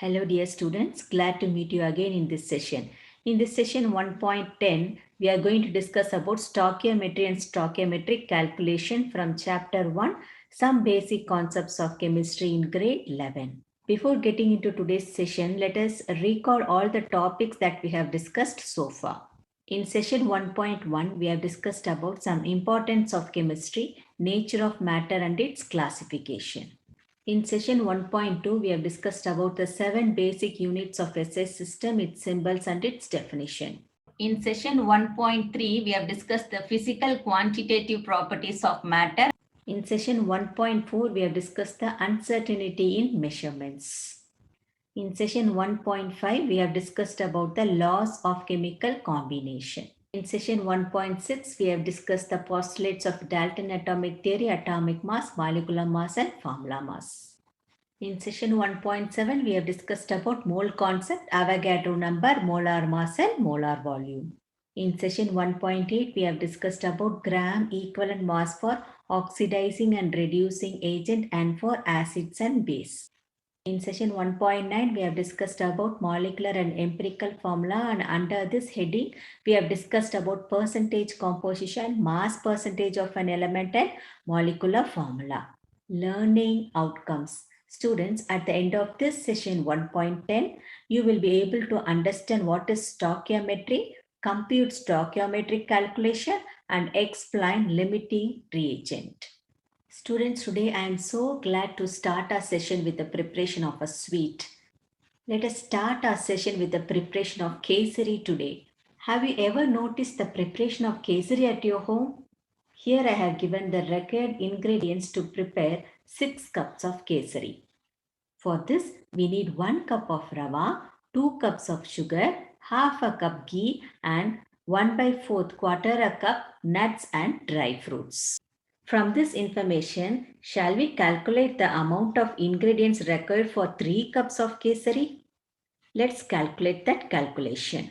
Hello dear students, glad to meet you again in this session. In this session 1.10, we are going to discuss about stoichiometry and stoichiometric calculation from chapter 1, some basic concepts of chemistry in grade 11. Before getting into today's session, let us recall all the topics that we have discussed so far. In session 1.1, we have discussed about some importance of chemistry, nature of matter and its classification. In session 1.2, we have discussed about the 7 basic units of SI system, its symbols and its definition. In session 1.3, we have discussed the physical quantitative properties of matter. In session 1.4, we have discussed the uncertainty in measurements. In session 1.5, we have discussed about the laws of chemical combination. In session 1.6, we have discussed the postulates of Dalton atomic theory, atomic mass, molecular mass, and formula mass. In session 1.7, we have discussed about mole concept, Avogadro number, molar mass, and molar volume. In session 1.8, we have discussed about gram equivalent mass for oxidizing and reducing agent and for acids and base. In session 1.9, we have discussed about molecular and empirical formula, and under this heading, we have discussed about percentage composition, mass percentage of an element and molecular formula. Learning outcomes. Students, at the end of this session 1.10, you will be able to understand what is stoichiometry, compute stoichiometric calculation, and explain limiting reagent. Students, today I am so glad to start our session with the preparation of a sweet. Let us start our session with the preparation of kesari today. Have you ever noticed the preparation of kesari at your home? Here I have given the required ingredients to prepare 6 cups of kesari. For this, we need 1 cup of rava, 2 cups of sugar, half a cup ghee, and 1/4 quarter a cup nuts and dry fruits. From this information, shall we calculate the amount of ingredients required for 3 cups of kesari? Let's calculate that calculation.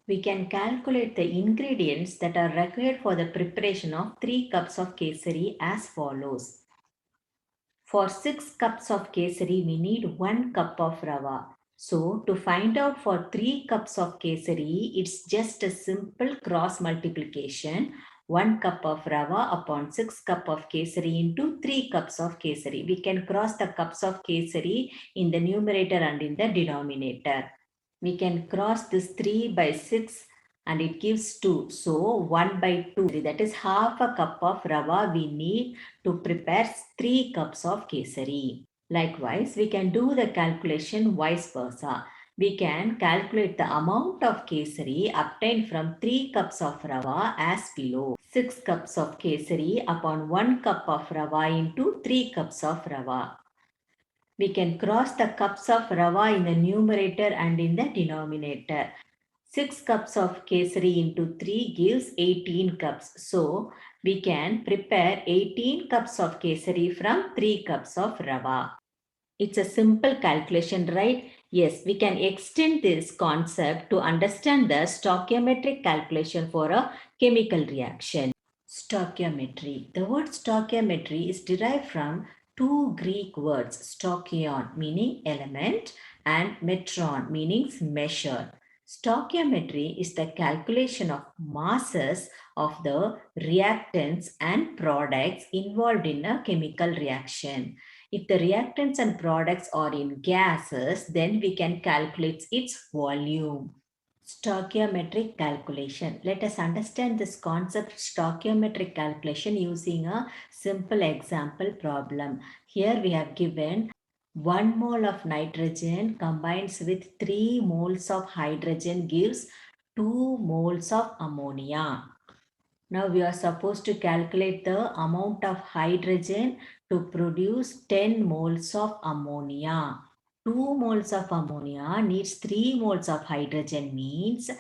We can calculate the ingredients that are required for the preparation of 3 cups of kesari as follows. For 6 cups of kesari, we need 1 cup of rava. So, to find out for 3 cups of kesari, it's just a simple cross multiplication. 1 cup of rava upon 6 cup of kesari into 3 cups of kesari. We can cross the cups of kesari in the numerator and in the denominator. We can cross this 3 by 6 and it gives 2. So 1/2, that is half a cup of rava we need to prepare 3 cups of kesari. Likewise, we can do the calculation vice versa. We can calculate the amount of kesari obtained from 3 cups of rava as below. 6 cups of kesari upon 1 cup of rava into 3 cups of rava. We can cross the cups of rava in the numerator and in the denominator. 6 cups of kesari into 3 gives 18 cups. So, we can prepare 18 cups of kesari from 3 cups of rava. It's a simple calculation, right? Yes, we can extend this concept to understand the stoichiometric calculation for a chemical reaction. Stoichiometry. The word stoichiometry is derived from 2 Greek words, stoichion meaning element and metron meaning measure. Stoichiometry is the calculation of masses of the reactants and products involved in a chemical reaction. If the reactants and products are in gases, then we can calculate its volume. Stoichiometric calculation. Let us understand this concept stoichiometric calculation using a simple example problem. Here we have given 1 mole of nitrogen combines with 3 moles of hydrogen gives 2 moles of ammonia. Now we are supposed to calculate the amount of hydrogen to produce 10 moles of ammonia. 2 moles of ammonia needs 3 moles of hydrogen means,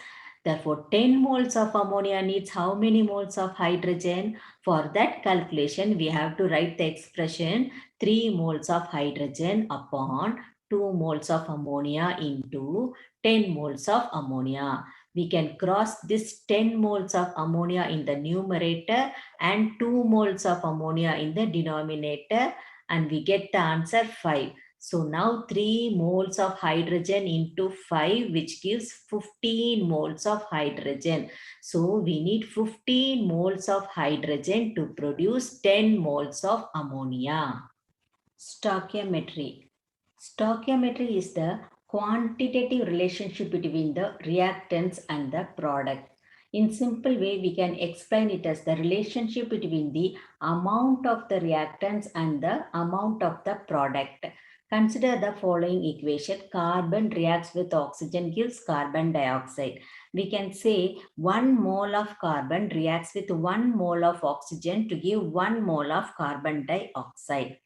therefore 10 moles of ammonia needs how many moles of hydrogen? For that calculation, we have to write the expression 3 moles of hydrogen upon 2 moles of ammonia into 10 moles of ammonia. We can cross this 10 moles of ammonia in the numerator and 2 moles of ammonia in the denominator and we get the answer 5. So now 3 moles of hydrogen into 5, which gives 15 moles of hydrogen. So we need 15 moles of hydrogen to produce 10 moles of ammonia. Stoichiometry. Stoichiometry is the quantitative relationship between the reactants and the product. In simple way, we can explain it as the relationship between the amount of the reactants and the amount of the product. Consider the following equation. Carbon reacts with oxygen, gives carbon dioxide. We can say 1 mole of carbon reacts with 1 mole of oxygen to give 1 mole of carbon dioxide.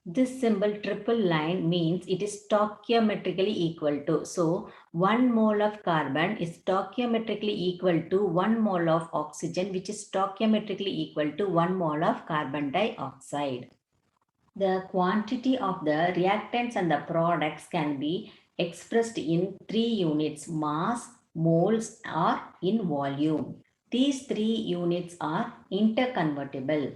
This symbol triple line means it is stoichiometrically equal to. So 1 mole of carbon is stoichiometrically equal to 1 mole of oxygen, which is stoichiometrically equal to 1 mole of carbon dioxide. The quantity of the reactants and the products can be expressed in 3 units: mass, moles, or in volume. These 3 units are interconvertible.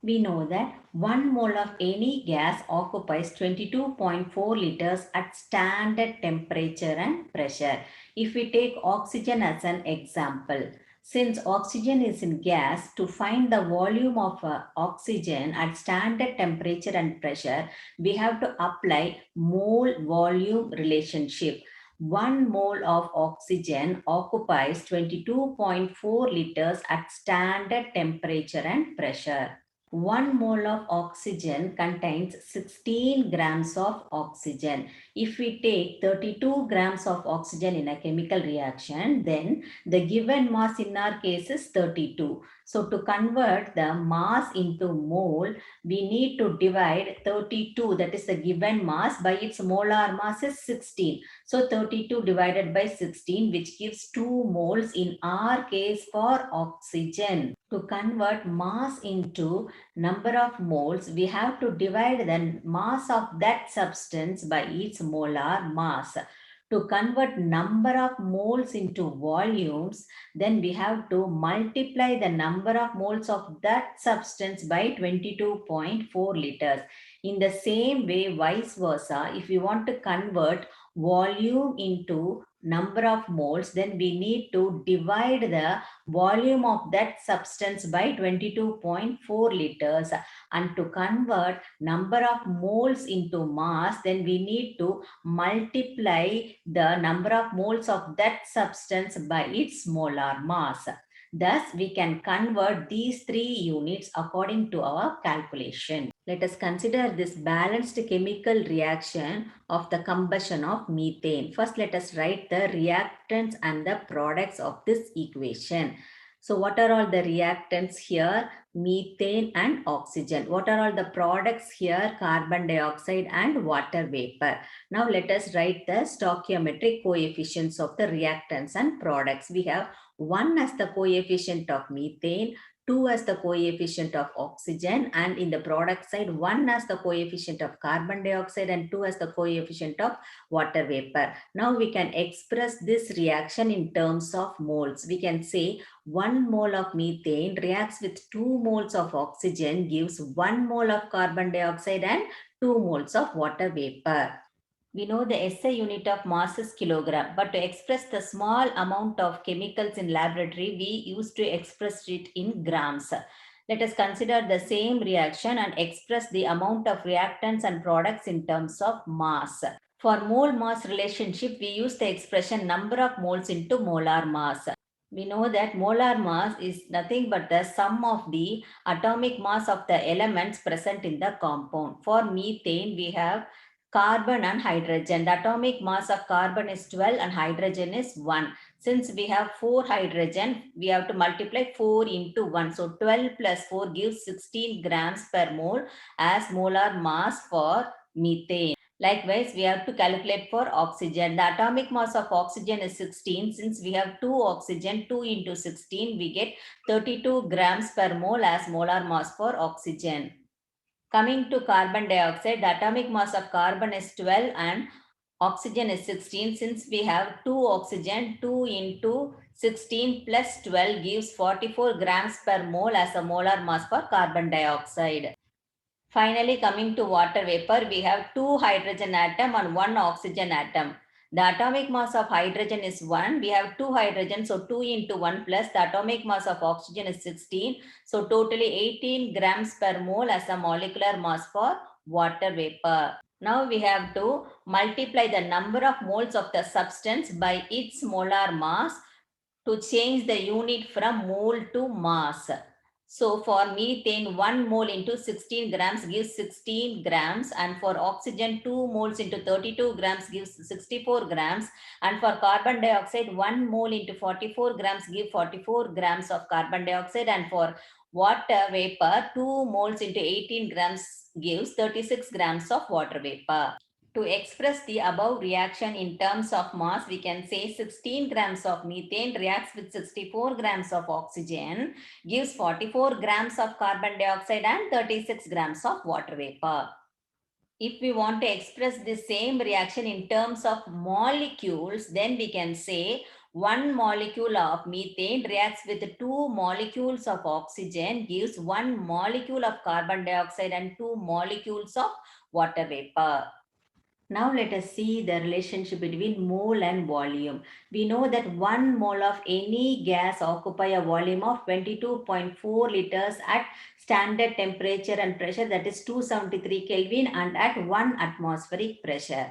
We know that 1 mole of any gas occupies 22.4 liters at standard temperature and pressure. If we take oxygen as an example, since oxygen is in gas, to find the volume of oxygen at standard temperature and pressure, we have to apply mole-volume relationship. 1 mole of oxygen occupies 22.4 liters at standard temperature and pressure. 1 mole of oxygen contains 16 grams of oxygen. If we take 32 grams of oxygen in a chemical reaction, then the given mass in our case is 32. So to convert the mass into mole, we need to divide 32, that is the given mass, by its molar mass is 16. So 32 divided by 16, which gives 2 moles in our case for oxygen. To convert mass into number of moles, we have to divide the mass of that substance by its molar mass. To convert number of moles into volumes, then we have to multiply the number of moles of that substance by 22.4 liters. In the same way, vice versa, if we want to convert volume into number of moles, then we need to divide the volume of that substance by 22.4 liters. And to convert number of moles into mass, then we need to multiply the number of moles of that substance by its molar mass. Thus, we can convert these 3 units according to our calculation. Let us consider this balanced chemical reaction of the combustion of methane. First, let us write the reactants and the products of this equation. So what are all the reactants here? Methane and oxygen. What are all the products here? Carbon dioxide and water vapor. Now let us write the stoichiometric coefficients of the reactants and products. We have 1 as the coefficient of methane, 2 as the coefficient of oxygen, and in the product side 1 as the coefficient of carbon dioxide and 2 as the coefficient of water vapor. Now we can express this reaction in terms of moles. We can say 1 mole of methane reacts with 2 moles of oxygen, gives 1 mole of carbon dioxide and 2 moles of water vapor. We know the SI unit of mass is kilogram, but to express the small amount of chemicals in laboratory, we used to express it in grams. Let us consider the same reaction and express the amount of reactants and products in terms of mass. For mole mass relationship, we use the expression number of moles into molar mass. We know that molar mass is nothing but the sum of the atomic mass of the elements present in the compound. For methane, we have carbon and hydrogen. The atomic mass of carbon is 12 and hydrogen is 1. Since we have 4 hydrogen, we have to multiply 4 into 1. So 12 plus 4 gives 16 grams per mole as molar mass for methane. Likewise, we have to calculate for oxygen. The atomic mass of oxygen is 16. Since we have 2 oxygen, 2 into 16, we get 32 grams per mole as molar mass for oxygen. Coming to carbon dioxide, the atomic mass of carbon is 12 and oxygen is 16. Since we have 2 oxygen, 2 into 16 plus 12 gives 44 grams per mole as a molar mass for carbon dioxide. Finally, coming to water vapor, we have 2 hydrogen atom and 1 oxygen atom. The atomic mass of hydrogen is 1. We have 2 hydrogen, so 2 into 1 plus the atomic mass of oxygen is 16. So totally 18 grams per mole as a molecular mass for water vapor. Now we have to multiply the number of moles of the substance by its molar mass to change the unit from mole to mass. So for methane, 1 mole into 16 grams gives 16 grams, and for oxygen, 2 moles into 32 grams gives 64 grams, and for carbon dioxide, 1 mole into 44 grams gives 44 grams of carbon dioxide, and for water vapor, 2 moles into 18 grams gives 36 grams of water vapor. To express the above reaction in terms of mass, we can say 16 grams of methane reacts with 64 grams of oxygen, gives 44 grams of carbon dioxide and 36 grams of water vapor. If we want to express the same reaction in terms of molecules, then we can say 1 molecule of methane reacts with 2 molecules of oxygen, gives 1 molecule of carbon dioxide and 2 molecules of water vapor. Now let us see the relationship between mole and volume. We know that 1 mole of any gas occupy a volume of 22.4 liters at standard temperature and pressure, that is 273 Kelvin, and at 1 atmospheric pressure.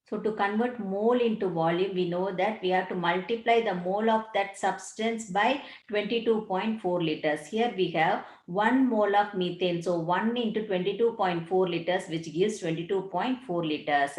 So to convert mole into volume, we know that we have to multiply the mole of that substance by 22.4 liters. Here we have 1 mole of methane. So 1 into 22.4 liters, which gives 22.4 liters.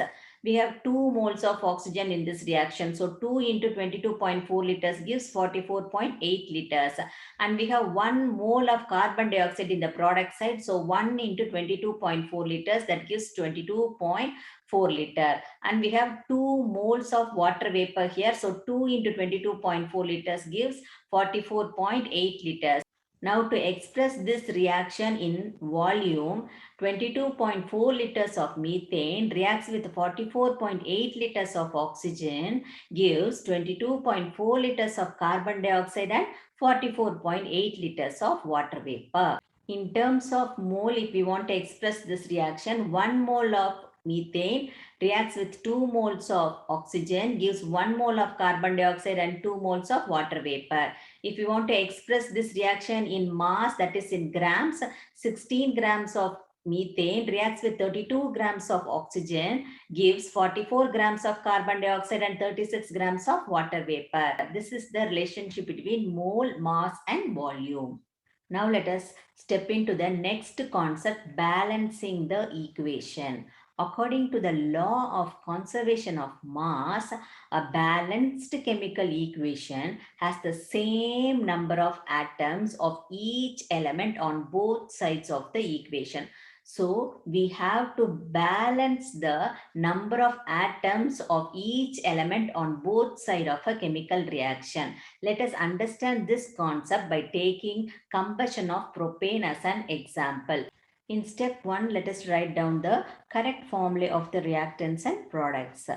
We have 2 moles of oxygen in this reaction. So 2 into 22.4 liters gives 44.8 liters. And we have 1 mole of carbon dioxide in the product side. So 1 into 22.4 liters, that gives 22.4 liter. And we have 2 moles of water vapor here. So 2 into 22.4 liters gives 44.8 liters. Now to express this reaction in volume, 22.4 liters of methane reacts with 44.8 liters of oxygen, gives 22.4 liters of carbon dioxide and 44.8 liters of water vapor. In terms of mole, if we want to express this reaction, 1 mole of methane reacts with 2 moles of oxygen, gives 1 mole of carbon dioxide and 2 moles of water vapor. If you want to express this reaction in mass, that is in grams, 16 grams of methane reacts with 32 grams of oxygen, gives 44 grams of carbon dioxide and 36 grams of water vapor. This is the relationship between mole, mass and volume. Now let us step into the next concept, balancing the equation. According to the law of conservation of mass, a balanced chemical equation has the same number of atoms of each element on both sides of the equation. So we have to balance the number of atoms of each element on both sides of a chemical reaction. Let us understand this concept by taking combustion of propane as an example. In step 1, let us write down the correct formula of the reactants and products.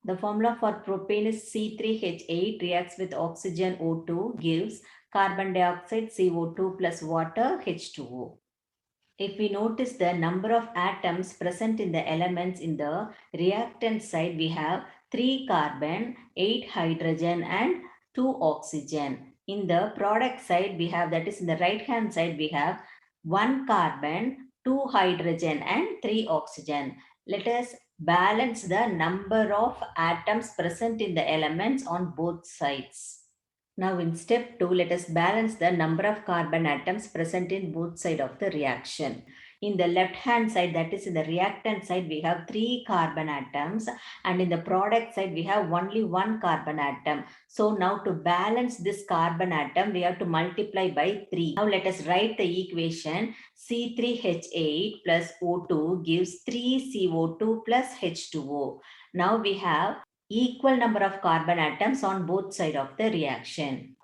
The formula for propane is C3H8 reacts with oxygen O2, gives carbon dioxide CO2 plus water H2O. If we notice the number of atoms present in the elements in the reactant side, we have 3 carbon, 8 hydrogen and 2 oxygen. In the product side, we have, that is in the right hand side, we have 1 carbon, 2 hydrogen and 3 oxygen. Let us balance the number of atoms present in the elements on both sides. Now in step 2, let us balance the number of carbon atoms present in both sides of the reaction. In the left hand side, that is in the reactant side, we have 3 carbon atoms, and in the product side, we have only 1 carbon atom. So now to balance this carbon atom, we have to multiply by 3. Now let us write the equation. C3H8 plus O2 gives 3CO2 plus H2O. Now we have equal number of carbon atoms on both sides of the reaction.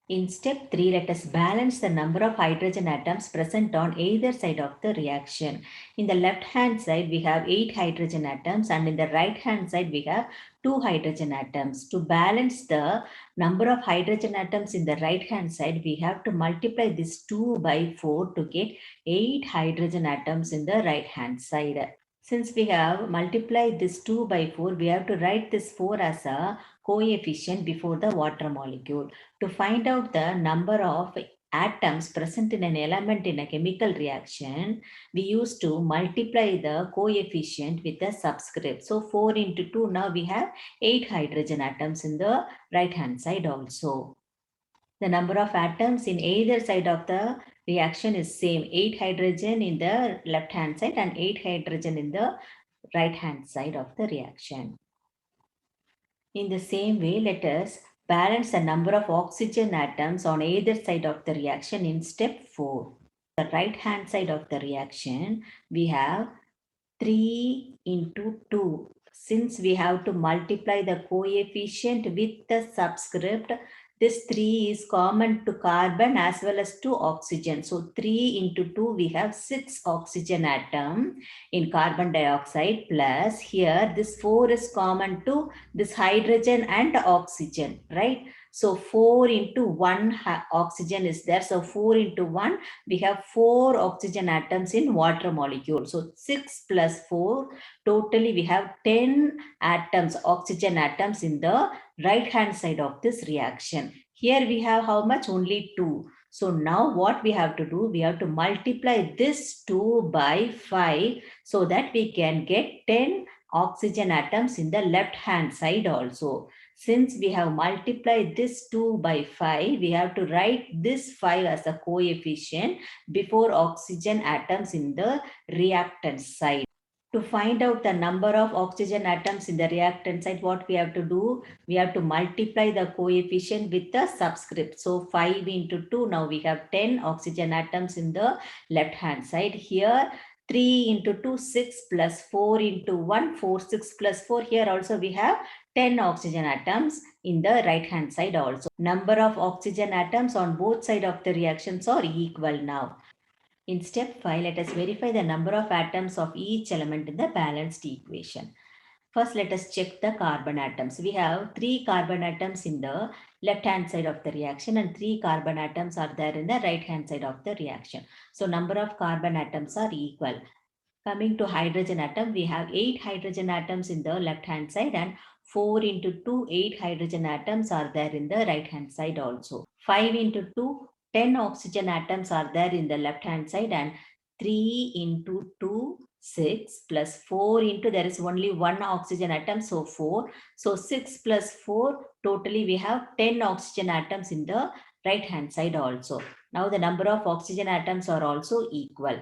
In step 3, let us balance the number of hydrogen atoms present on either side of the reaction. In the left hand side, we have 8 hydrogen atoms, and in the right hand side, we have 2 hydrogen atoms. To balance the number of hydrogen atoms in the right hand side, we have to multiply this 2 by 4 to get 8 hydrogen atoms in the right hand side. Since we have multiplied this 2 by 4, we have to write this 4 as a coefficient before the water molecule. To find out the number of atoms present in an element in a chemical reaction, we used to multiply the coefficient with the subscript. So 4 into 2, now we have 8 hydrogen atoms in the right hand side also. The number of atoms in either side of the reaction is same. 8 hydrogen in the left hand side and 8 hydrogen in the right hand side of the reaction. In the same way, let us balance the number of oxygen atoms on either side of the reaction in step 4. The right hand side of the reaction, we have 3 into 2. Since we have to multiply the coefficient with the subscript, this 3 is common to carbon as well as to oxygen. So 3 into 2, we have 6 oxygen atom in carbon dioxide, plus here this 4 is common to this hydrogen and oxygen, right? So 4 into 1 oxygen is there. So 4 into 1, we have 4 oxygen atoms in water molecule. So 6 plus 4, totally we have 10 atoms, oxygen atoms in the right hand side of this reaction. Here we have how much? Only 2. So now what we have to do? We have to multiply this 2 by 5 so that we can get 10 oxygen atoms in the left hand side also. Since we have multiplied this 2 by 5, we have to write this 5 as a coefficient before oxygen atoms in the reactant side. To find out the number of oxygen atoms in the reactant side, what we have to do? We have to multiply the coefficient with the subscript. So 5 into 2, now we have 10 oxygen atoms in the left hand side. Here 3 into 2, 6 plus 4 into 1, 4, 6 plus 4. Here also we have 10 oxygen atoms in the right hand side also. Number of oxygen atoms on both sides of the reactions are equal now. In step 5, let us verify the number of atoms of each element in the balanced equation. First, let us check the carbon atoms. We have 3 carbon atoms in the left hand side of the reaction and 3 carbon atoms are there in the right hand side of the reaction. So number of carbon atoms are equal. Coming to hydrogen atom, we have 8 hydrogen atoms in the left hand side and 4 into 2, 8 hydrogen atoms are there in the right hand side also. 5 into 2, 10 oxygen atoms are there in the left hand side and 3 into 2, 6 plus 4 into there is only 1 oxygen atom, so 4. So 6 plus 4, totally we have 10 oxygen atoms in the right hand side also. Now the number of oxygen atoms are also equal.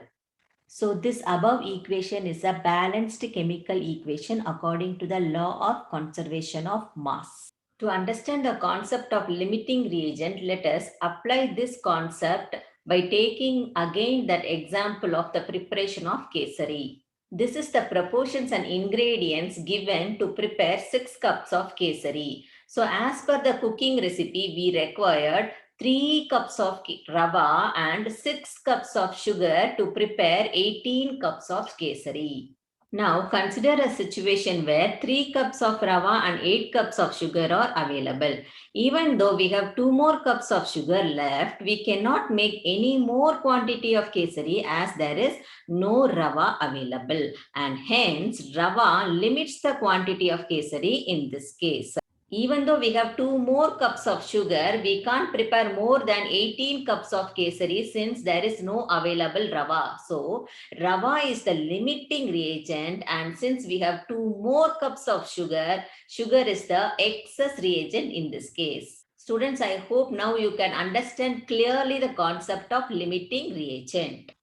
So this above equation is a balanced chemical equation according to the law of conservation of mass. To understand the concept of limiting reagent, let us apply this concept by taking again that example of the preparation of kesari. This is the proportions and ingredients given to prepare 6 cups of kesari. So as per the cooking recipe, we required 3 cups of rava and 6 cups of sugar to prepare 18 cups of kesari. Now consider a situation where 3 cups of rava and 8 cups of sugar are available. Even though we have 2 more cups of sugar left, we cannot make any more quantity of kesari as there is no rava available, and hence rava limits the quantity of kesari in this case. Even though we have 2 more cups of sugar, we can't prepare more than 18 cups of kesari since there is no available rava. So, rava is the limiting reagent, and since we have 2 more cups of sugar, sugar is the excess reagent in this case. Students, I hope now you can understand clearly the concept of limiting reagent.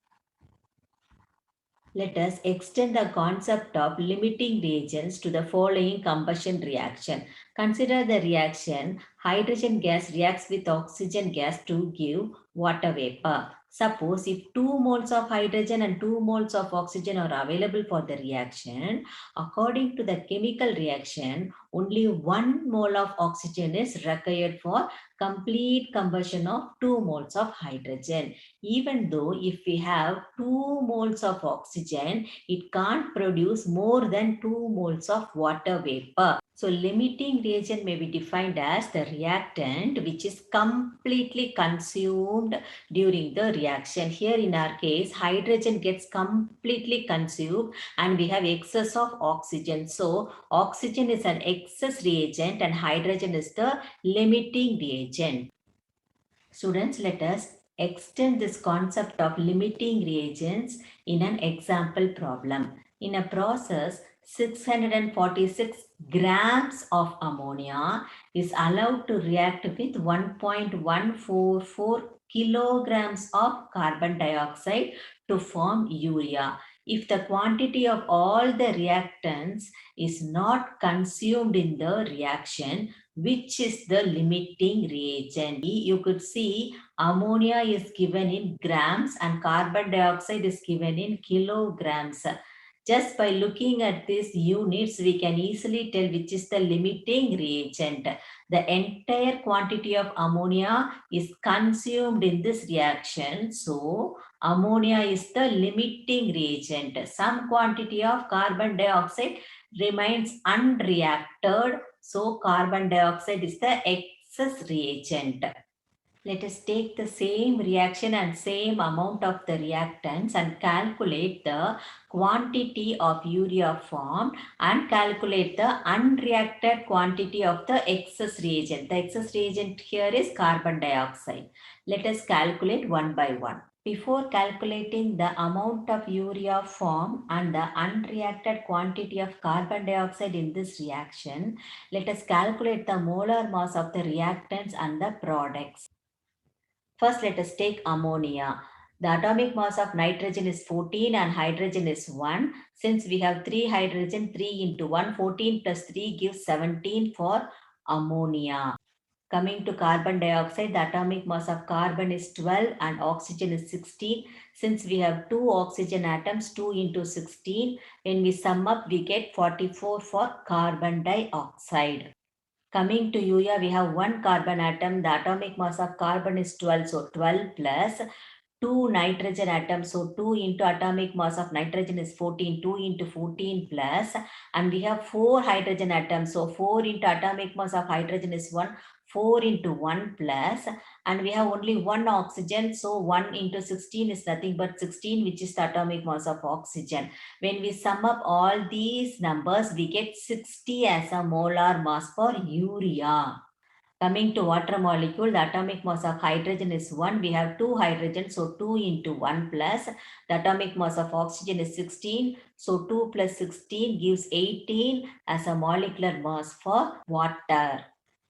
Let us extend the concept of limiting reagents to the following combustion reaction. Consider the reaction, hydrogen gas reacts with oxygen gas to give water vapor. Suppose if 2 moles of hydrogen and 2 moles of oxygen are available for the reaction, according to the chemical reaction, only 1 mole of oxygen is required for complete combustion of 2 moles of hydrogen. Even though if we have 2 moles of oxygen, it can't produce more than 2 moles of water vapor. So limiting reagent may be defined as the reactant which is completely consumed during the reaction. Here in our case, hydrogen gets completely consumed and we have excess of oxygen. So oxygen is an excess reagent and hydrogen is the limiting reagent. Students, let us extend this concept of limiting reagents in an example problem. In a process, 646 grams of ammonia is allowed to react with 1.144 kilograms of carbon dioxide to form urea. If the quantity of all the reactants is not consumed in the reaction, which is the limiting reagent? You could see ammonia is given in grams and carbon dioxide is given in kilograms. Just by looking at these units, we can easily tell which is the limiting reagent. The entire quantity of ammonia is consumed in this reaction. So, ammonia is the limiting reagent. Some quantity of carbon dioxide remains unreacted. So, carbon dioxide is the excess reagent. Let us take the same reaction and same amount of the reactants and calculate the quantity of urea formed and calculate the unreacted quantity of the excess reagent. The excess reagent here is carbon dioxide. Let us calculate one by one. Before calculating the amount of urea formed and the unreacted quantity of carbon dioxide in this reaction, let us calculate the molar mass of the reactants and the products. First, let us take ammonia. The atomic mass of nitrogen is 14 and hydrogen is 1. Since we have 3 hydrogen, 3 into 1, 14 plus 3 gives 17 for ammonia. Coming to carbon dioxide, the atomic mass of carbon is 12 and oxygen is 16. Since we have 2 oxygen atoms, 2 into 16, when we sum up, we get 44 for carbon dioxide. Coming to urea, we have one carbon atom. The atomic mass of carbon is 12. So 12 plus 2 nitrogen atoms. So 2 into atomic mass of nitrogen is 14. 2 into 14 plus. And we have 4 hydrogen atoms. So 4 into atomic mass of hydrogen is 1. 4 into 1 plus. And we have only one oxygen. So 1 into 16 is nothing but 16, which is the atomic mass of oxygen. When we sum up all these numbers, we get 60 as a molar mass for urea. Coming to water molecule, the atomic mass of hydrogen is 1. We have 2 hydrogen, so 2 into 1 plus. The atomic mass of oxygen is 16. So 2 plus 16 gives 18 as a molecular mass for water.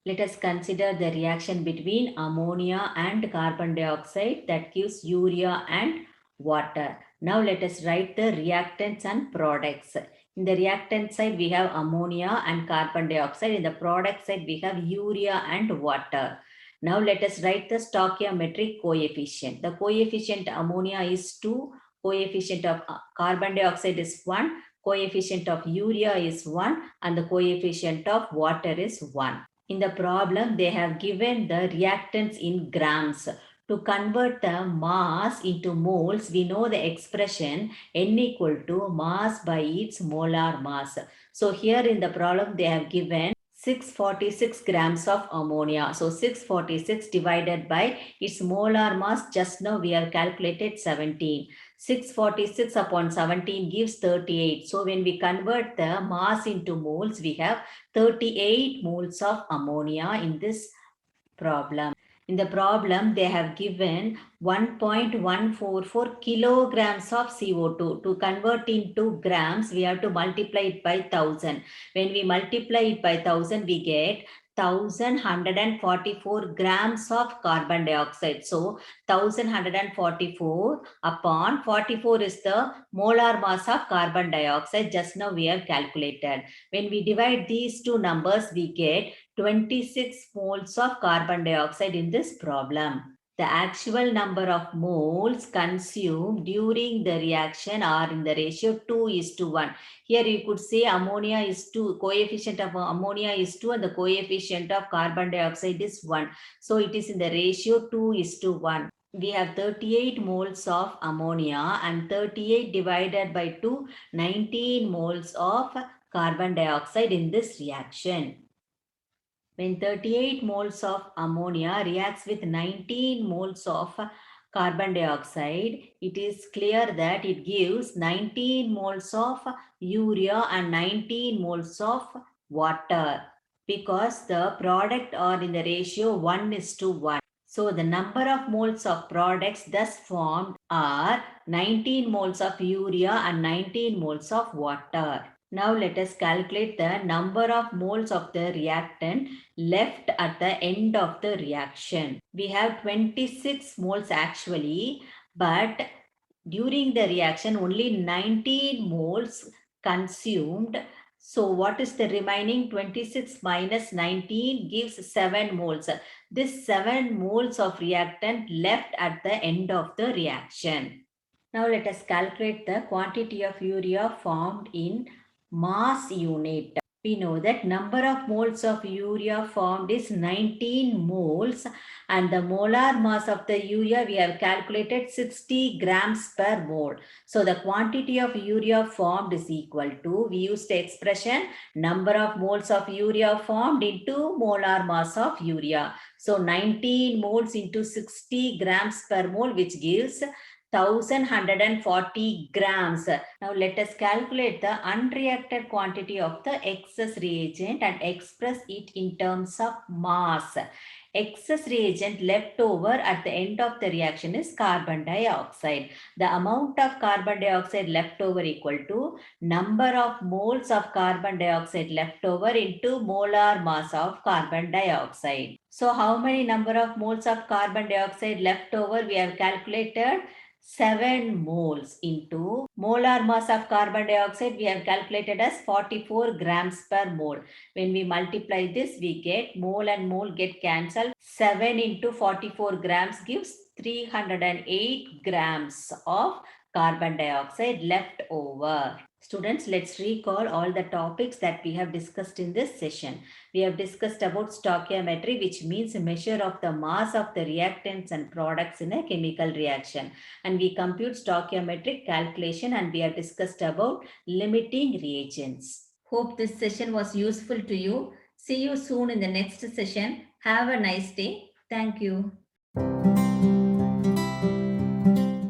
Let us consider the reaction between ammonia and carbon dioxide that gives urea and water. Now let us write the reactants and products. In the reactant side, we have ammonia and carbon dioxide. In the product side, we have urea and water. Now let us write the stoichiometric coefficient. The coefficient ammonia is 2, coefficient of carbon dioxide is 1, coefficient of urea is 1, and the coefficient of water is 1. In the problem, they have given the reactants in grams. To convert the mass into moles, we know the expression N equal to mass by its molar mass. So here in the problem, they have given 646 grams of ammonia. So 646 divided by its molar mass, just now we have calculated 17. 646 upon 17 gives 38. So when we convert the mass into moles, we have 38 moles of ammonia in this problem. In the problem, they have given 1.144 kilograms of CO2. To convert into grams, we have to multiply it by 1000. When we multiply it by 1000, we get 1144 grams of carbon dioxide. So 1144 upon 44 is the molar mass of carbon dioxide. Just now we have calculated. When we divide these two numbers, we get 26 moles of carbon dioxide in this problem. The actual number of moles consumed during the reaction are in the ratio 2:1. Here you could say ammonia is 2, coefficient of ammonia is 2 and the coefficient of carbon dioxide is 1. So it is in the ratio 2:1. We have 38 moles of ammonia and 38 divided by 2, 19 moles of carbon dioxide in this reaction. When 38 moles of ammonia reacts with 19 moles of carbon dioxide, it is clear that it gives 19 moles of urea and 19 moles of water, because the product are in the ratio 1:1. So the number of moles of products thus formed are 19 moles of urea and 19 moles of water. Now let us calculate the number of moles of the reactant left at the end of the reaction. We have 26 moles actually, but during the reaction only 19 moles consumed. So what is the remaining? 26 minus 19 gives 7 moles. This 7 moles of reactant left at the end of the reaction. Now let us calculate the quantity of urea formed in mass unit. We know that number of moles of urea formed is 19 moles, and the molar mass of the urea we have calculated 60 grams per mole. So the quantity of urea formed is equal to, we used the expression number of moles of urea formed into molar mass of urea. So 19 moles into 60 grams per mole, which gives 1140 grams. Now let us calculate the unreacted quantity of the excess reagent and express it in terms of mass. Excess reagent left over at the end of the reaction is carbon dioxide. The amount of carbon dioxide left over equal to number of moles of carbon dioxide left over into molar mass of carbon dioxide. So how many number of moles of carbon dioxide left over? We have calculated 7 moles into molar mass of carbon dioxide we have calculated as 44 grams per mole. When we multiply this, we get mole and mole get cancelled. 7 into 44 grams gives 308 grams of carbon dioxide left over. Students, let's recall all the topics that we have discussed in this session. We have discussed about stoichiometry, which means a measure of the mass of the reactants and products in a chemical reaction. And we compute stoichiometric calculation, and we have discussed about limiting reagents. Hope this session was useful to you. See you soon in the next session. Have a nice day. Thank you.